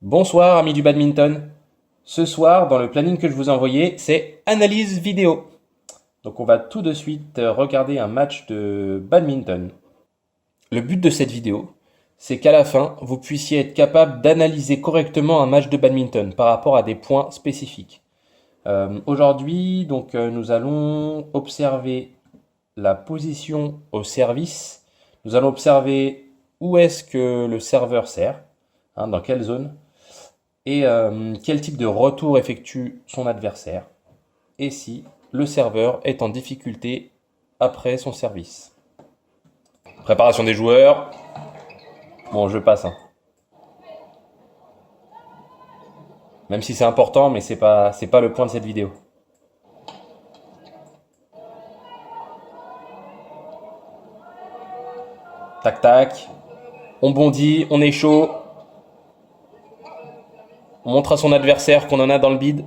Bonsoir amis du badminton. Ce soir, dans le planning que je vous ai envoyé, c'est analyse vidéo. Donc on va tout de suite regarder un match de badminton. Le but de cette vidéo, c'est qu'à la fin, vous puissiez être capable d'analyser correctement un match de badminton par rapport à des points spécifiques. Aujourd'hui, nous allons observer la position au service. Nous allons observer où est-ce que le serveur sert, dans quelle zone, et quel type de retour effectue son adversaire, et si le serveur est en difficulté après son service. Préparation des joueurs. Bon, je passe, hein. Même si c'est important, mais c'est pas le point de cette vidéo. Tac tac. On bondit, on est chaud. On montre à son adversaire qu'on en a dans le bide.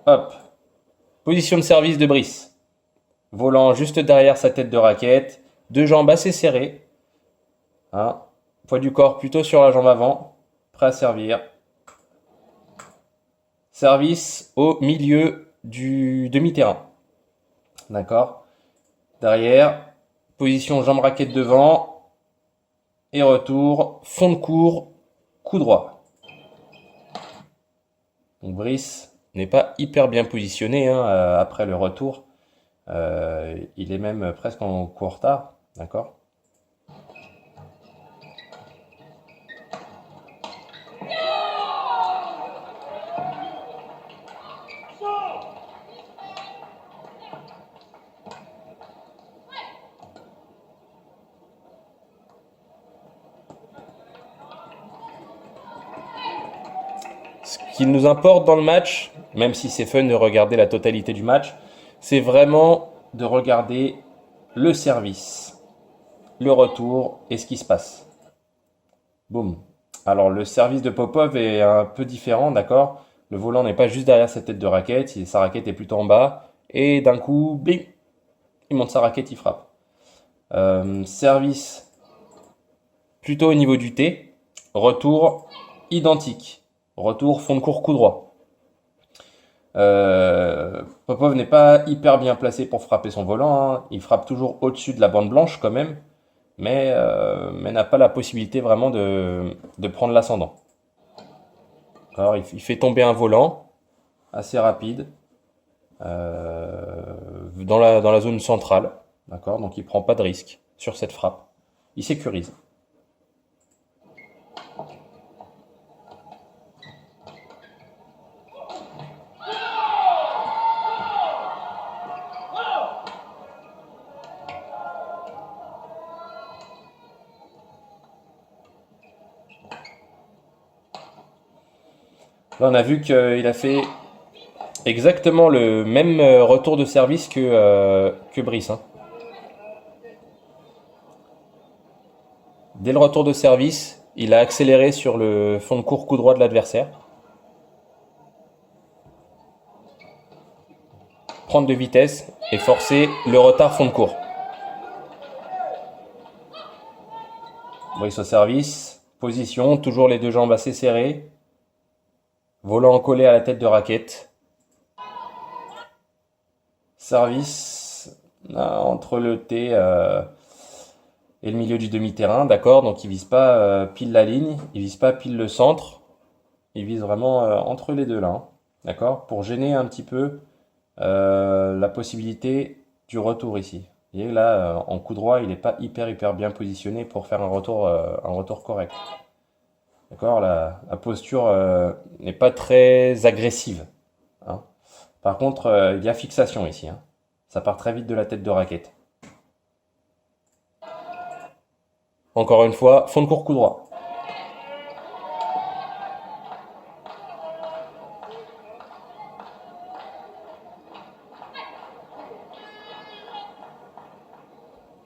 Hop. Position de service de Brice. Volant juste derrière sa tête de raquette. Deux jambes assez serrées. Hein. Poids du corps plutôt sur la jambe avant. Prêt à servir. Service au milieu du demi-terrain. D'accord. Derrière. Position jambe raquette devant. Et retour. Fond de court. Coup droit. Donc Brice n'est pas hyper bien positionné après le retour. Il est même presque en coup en retard. D'accord. Ce qu'il nous importe dans le match, même si c'est fun de regarder la totalité du match, c'est vraiment de regarder le service, le retour et ce qui se passe. Boum. Alors le service de Popov est un peu différent, d'accord? Le volant n'est pas juste derrière sa tête de raquette, sa raquette est plutôt en bas, et d'un coup, bing, il monte sa raquette, il frappe. Service plutôt au niveau du T, retour identique. Retour fond de court coup droit. Popov n'est pas hyper bien placé pour frapper son volant, hein. Il frappe toujours au-dessus de la bande blanche quand même, mais n'a pas la possibilité vraiment de prendre l'ascendant. Alors il fait tomber un volant assez rapide dans la zone centrale, d'accord? Donc il prend pas de risque sur cette frappe. Il sécurise. Là, on a vu qu'il a fait exactement le même retour de service que Brice, hein. Dès le retour de service, il a accéléré sur le fond de court coup droit de l'adversaire. Prendre de vitesse et forcer le retard fond de court. Brice au service. Position, toujours les deux jambes assez serrées. Volant collé à la tête de raquette. Service entre le T et le milieu du demi-terrain, d'accord? Donc il vise pas pile la ligne, il vise pas pile le centre, il vise vraiment entre les deux là, hein, d'accord? Pour gêner un petit peu la possibilité du retour ici. Vous voyez là, en coup droit, il n'est pas hyper bien positionné pour faire un retour correct. D'accord? La posture n'est pas très agressive, hein. Par contre, il y a fixation ici, hein. Ça part très vite de la tête de raquette. Encore une fois, fond de court coup droit.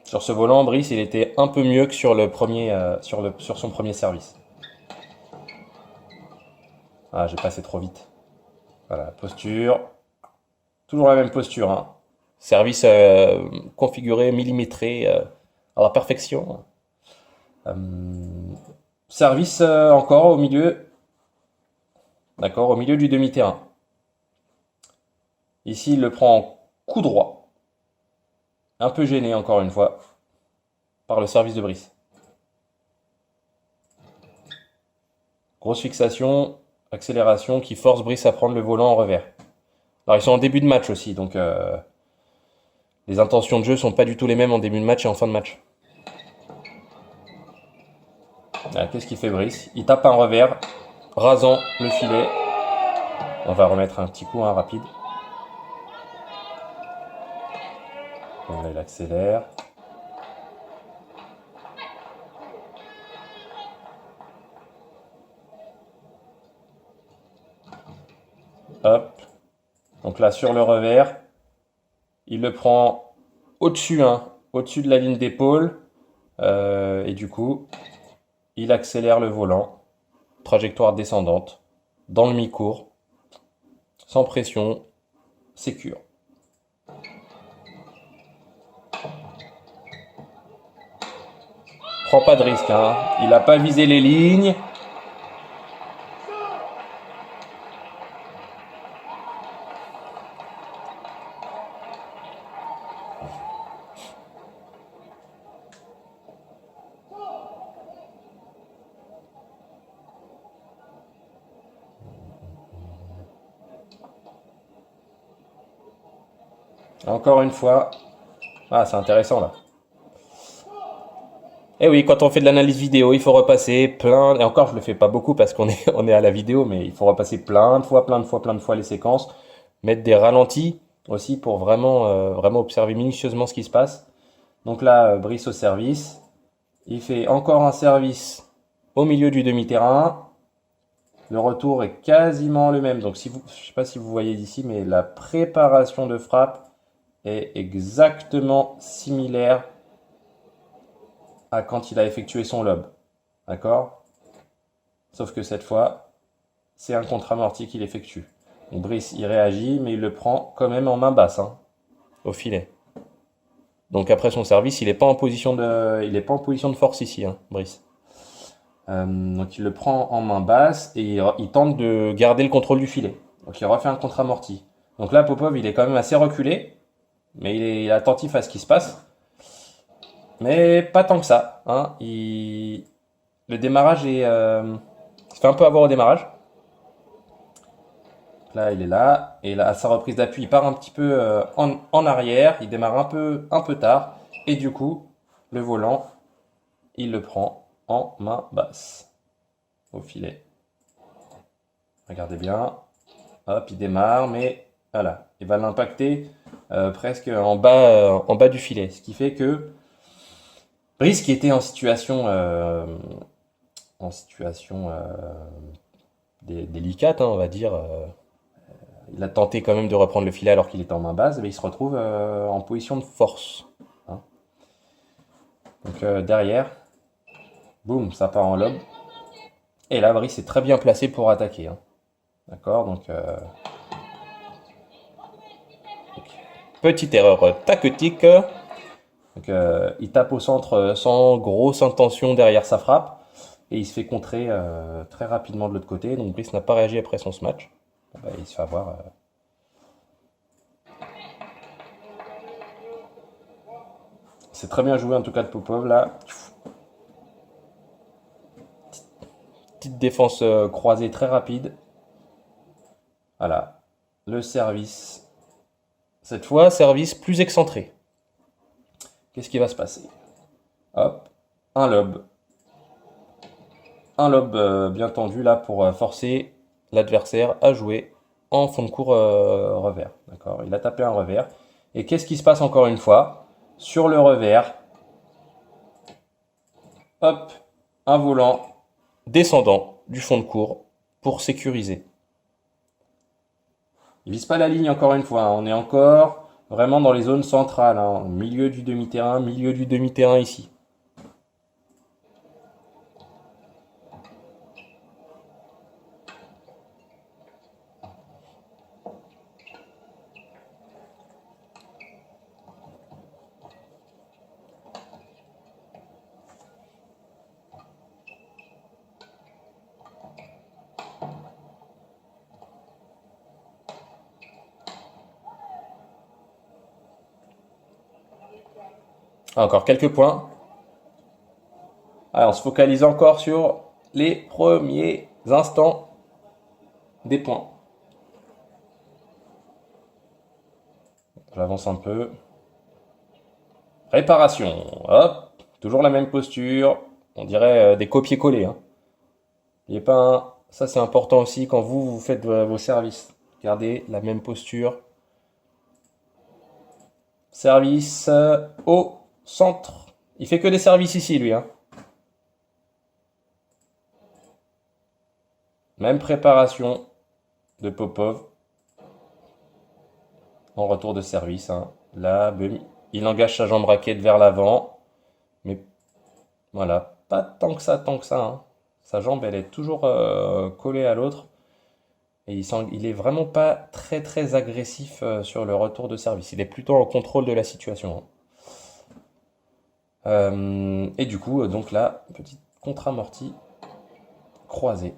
Sur ce volant, Brice, il était un peu mieux que sur le premier, sur son premier service. Ah, j'ai passé trop vite. Voilà, posture. Toujours la même posture, hein. Service configuré, millimétré à la perfection. Service encore au milieu. D'accord, au milieu du demi-terrain. Ici, il le prend en coup droit. Un peu gêné encore une fois par le service de Brice. Grosse fixation, accélération qui force Brice à prendre le volant en revers. Alors ils sont en début de match aussi, donc les intentions de jeu sont pas du tout les mêmes en début de match et en fin de match. Qu'est-ce qu'il fait Brice? Il tape un revers, rasant le filet. On va remettre un petit coup rapide. Bon, là, il accélère. Hop. Donc là, sur le revers, il le prend au-dessus, au-dessus de la ligne d'épaule. Et du coup, il accélère le volant. Trajectoire descendante. Dans le mi-court. Sans pression. Sécure. Prend pas de risque, hein. Il n'a pas visé les lignes. Encore une fois. Ah, c'est intéressant là. Eh oui, quand on fait de l'analyse vidéo, il faut repasser plein. Et encore, je le fais pas beaucoup parce qu'on est, on est à la vidéo, mais il faut repasser plein de fois, plein de fois, plein de fois les séquences. Mettre des ralentis aussi pour vraiment, vraiment observer minutieusement ce qui se passe. Donc là, Brice au service. Il fait encore un service au milieu du demi-terrain. Le retour est quasiment le même. Donc si vous, je sais pas si vous voyez d'ici, mais la préparation de frappe est exactement similaire à quand il a effectué son lob. D'accord? Sauf que cette fois, c'est un contre-amorti qu'il effectue. Donc Brice, il réagit, mais il le prend quand même en main basse, au filet. Donc après son service, il n'est pas en position de force ici, Brice. Donc il le prend en main basse et il tente de garder le contrôle du filet. Donc il refait un contre-amorti. Donc là, Popov, il est quand même assez reculé, mais il est attentif à ce qui se passe. Mais pas tant que ça. Le démarrage il se fait un peu avoir au démarrage. Là, il est là. Et là, à sa reprise d'appui, il part un petit peu en arrière. Il démarre un peu tard. Et du coup, le volant, il le prend en main basse. Au filet. Regardez bien. Hop, il démarre, mais voilà. Il va l'impacter presque en bas du filet. Ce qui fait que Brice, qui était en situation délicate, on va dire. Il a tenté quand même de reprendre le filet alors qu'il était en main basse, mais il se retrouve en position de force. Donc derrière, boum, ça part en lob. Et là, Brice est très bien placé pour attaquer. D'accord, donc petite erreur tactique. Donc, il tape au centre sans grosse intention derrière sa frappe. Et il se fait contrer très rapidement de l'autre côté. Donc Brice n'a pas réagi après son smash. Il se fait avoir. C'est très bien joué en tout cas de Popov là. Petite défense croisée très rapide. Voilà. Le service. Cette fois, service plus excentré. Qu'est-ce qui va se passer? Hop. Un lob. Un lob bien tendu là pour forcer l'adversaire à jouer en fond de cours revers. D'accord? Il a tapé un revers. Et qu'est-ce qui se passe encore une fois? Sur le revers, hop, un volant descendant du fond de cours pour sécuriser. Il vise pas la ligne encore une fois. On est encore vraiment dans les zones centrales. Milieu du demi-terrain ici. Ah, encore quelques points. Ah, on se focalise encore sur les premiers instants des points. J'avance un peu. Réparation. Hop. Toujours la même posture. On dirait des copier-coller, hein. N'oubliez pas, hein, ça c'est important aussi quand vous faites vos services. Gardez la même posture. Service au centre. Il fait que des services ici, lui, hein. Même préparation de Popov en retour de service, hein. Là, boum, il engage sa jambe raquette vers l'avant. Mais voilà, pas tant que ça, hein. Sa jambe, elle est toujours collée à l'autre. Et il est vraiment pas très très agressif sur le retour de service. Il est plutôt en contrôle de la situation, hein. Et du coup, donc là, petite contre-amorti croisé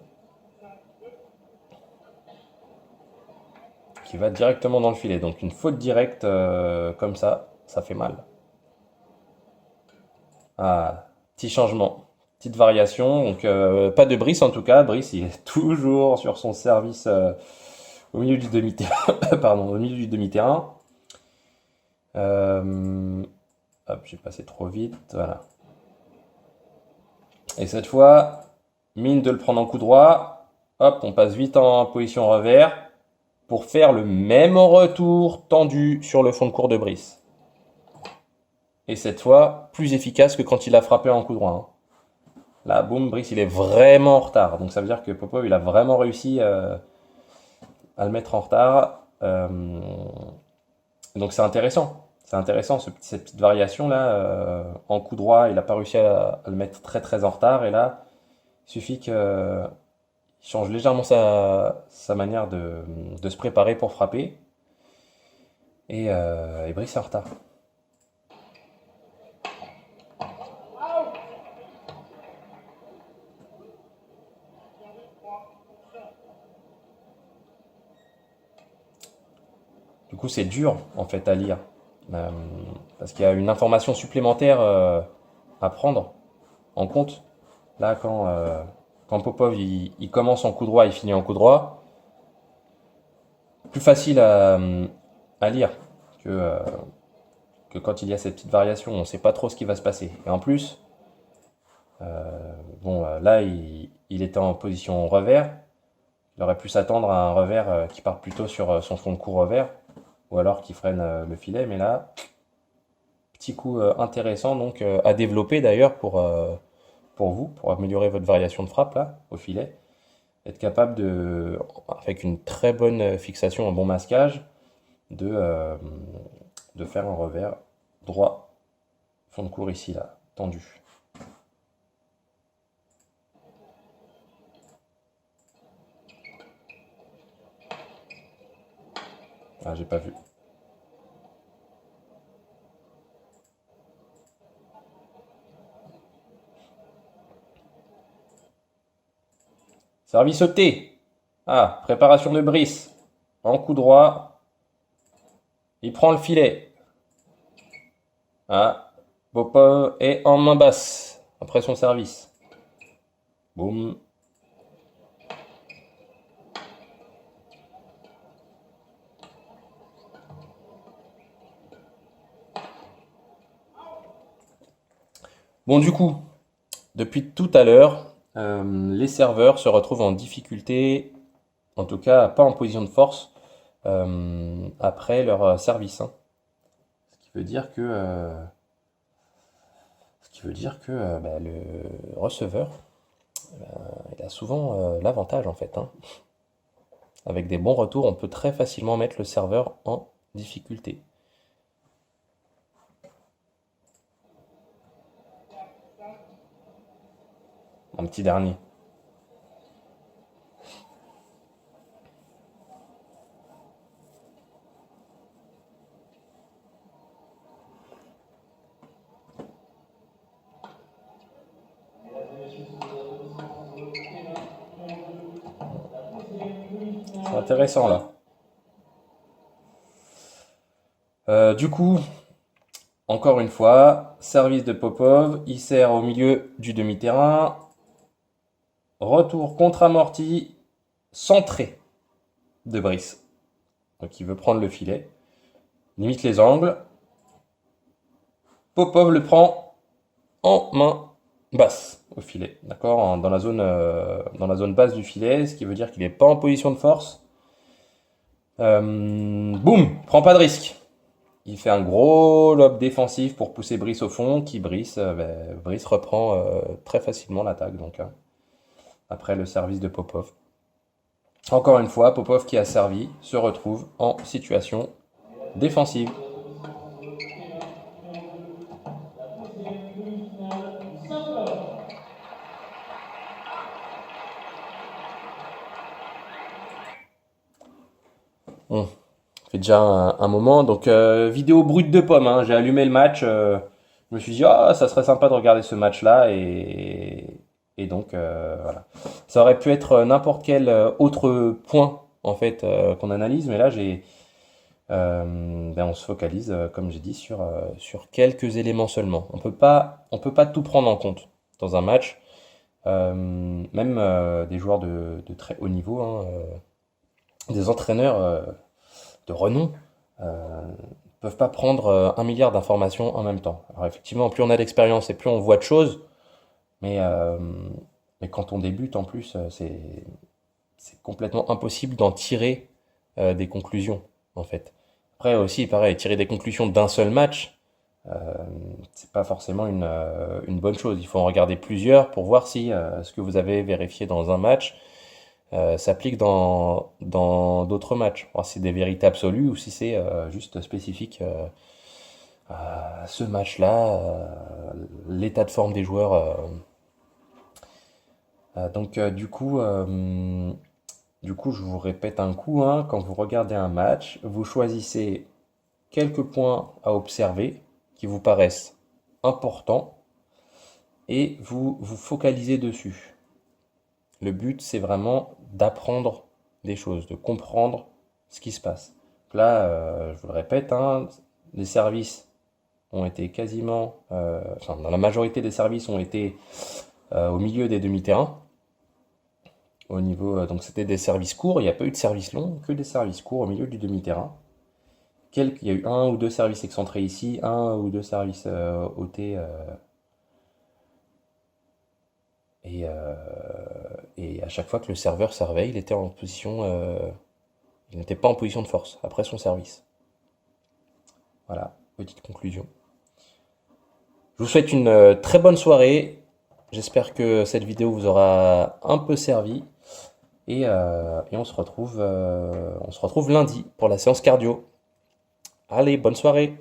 qui va directement dans le filet. Donc une faute directe comme ça fait mal. Ah, petit changement, petite variation. Donc pas de Brice en tout cas. Brice, il est toujours sur son service au milieu du demi-terrain. Pardon, au milieu du demi-terrain. Hop, j'ai passé trop vite. Voilà. Et cette fois, mine de le prendre en coup droit. Hop, on passe vite en position revers pour faire le même retour tendu sur le fond de cours de Brice. Et cette fois, plus efficace que quand il a frappé en coup droit, hein. Là, boum, Brice, il est vraiment en retard. Donc ça veut dire que Popov, il a vraiment réussi à le mettre en retard. Donc c'est intéressant. C'est intéressant, cette petite variation-là. En coup droit, il n'a pas réussi à le mettre très très en retard. Et là, il suffit qu'il change légèrement sa manière de se préparer pour frapper. Et Brice est en retard. Du coup, c'est dur en fait à lire. Euh, Parce qu'il y a une information supplémentaire à prendre en compte. Là, quand Popov il commence en coup droit, il finit en coup droit, plus facile à lire que, euh, que quand il y a cette petite variation. On ne sait pas trop ce qui va se passer. Et en plus, bon, là, il était en position revers. Il aurait pu s'attendre à un revers qui part plutôt sur son fond de cours revers, ou alors qui freine le filet. Mais là, petit coup intéressant donc à développer d'ailleurs pour vous, pour améliorer votre variation de frappe là, au filet. Être capable avec une très bonne fixation, un bon masquage, de, euh, de faire un revers droit, fond de cours ici là, tendu. Ah, j'ai pas vu. Service T. Ah, préparation de Brice. En coup droit, il prend le filet. Ah, Popov est en main basse après son service. Boum. Bon, du coup, depuis tout à l'heure, les serveurs se retrouvent en difficulté, en tout cas pas en position de force, après leur service, hein. Ce qui veut dire bah, le receveur, il a souvent l'avantage en fait, hein. Avec des bons retours, on peut très facilement mettre le serveur en difficulté. Un petit dernier. C'est intéressant là. Du coup, Encore une fois, service de Popov, il sert au milieu du demi-terrain. Retour contre-amorti, centré de Brice. Donc il veut prendre le filet. Limite les angles. Popov le prend en main basse au filet. D'accord, dans la zone basse du filet, ce qui veut dire qu'il n'est pas en position de force. Boum, prend pas de risque. Il fait un gros lob défensif pour pousser Brice au fond, Brice reprend très facilement l'attaque. Donc, après le service de Popov. Encore une fois, Popov qui a servi se retrouve en situation défensive. Bon, ça fait déjà un moment. Donc, vidéo brute de pomme, hein. J'ai allumé le match. Je me suis dit, ah, ça serait sympa de regarder ce match-là. Et donc, voilà. Ça aurait pu être n'importe quel autre point, en fait, qu'on analyse. Mais là, on se focalise, comme j'ai dit, sur quelques éléments seulement. On peut pas tout prendre en compte dans un match. Même des joueurs de très haut niveau, hein, des entraîneurs de renom peuvent pas prendre 1 milliard d'informations en même temps. Alors effectivement, plus on a d'expérience et plus on voit de choses, mais quand on débute en plus, c'est complètement impossible d'en tirer des conclusions en fait. Après aussi, pareil, tirer des conclusions d'un seul match, euh, c'est pas forcément une bonne chose. Il faut en regarder plusieurs pour voir si ce que vous avez vérifié dans un match s'applique dans d'autres matchs. Voir si c'est des vérités absolues ou si c'est juste spécifique à ce match-là, l'état de forme des joueurs. Du coup, je vous répète un coup, hein, quand vous regardez un match, vous choisissez quelques points à observer qui vous paraissent importants et vous vous focalisez dessus. Le but, c'est vraiment d'apprendre des choses, de comprendre ce qui se passe. Là, je vous le répète, hein, les services ont été dans la majorité des services ont été au milieu des demi-terrains. Au niveau, donc c'était des services courts, il n'y a pas eu de services longs, que des services courts au milieu du demi-terrain. Il y a eu 1 ou 2 services excentrés ici, 1 ou 2 services ôtés. Et à chaque fois que le serveur servait, il n'était pas en position de force après son service. Voilà, petite conclusion. Je vous souhaite une très bonne soirée. J'espère que cette vidéo vous aura un peu servi. Et on se retrouve lundi pour la séance cardio. Allez, bonne soirée!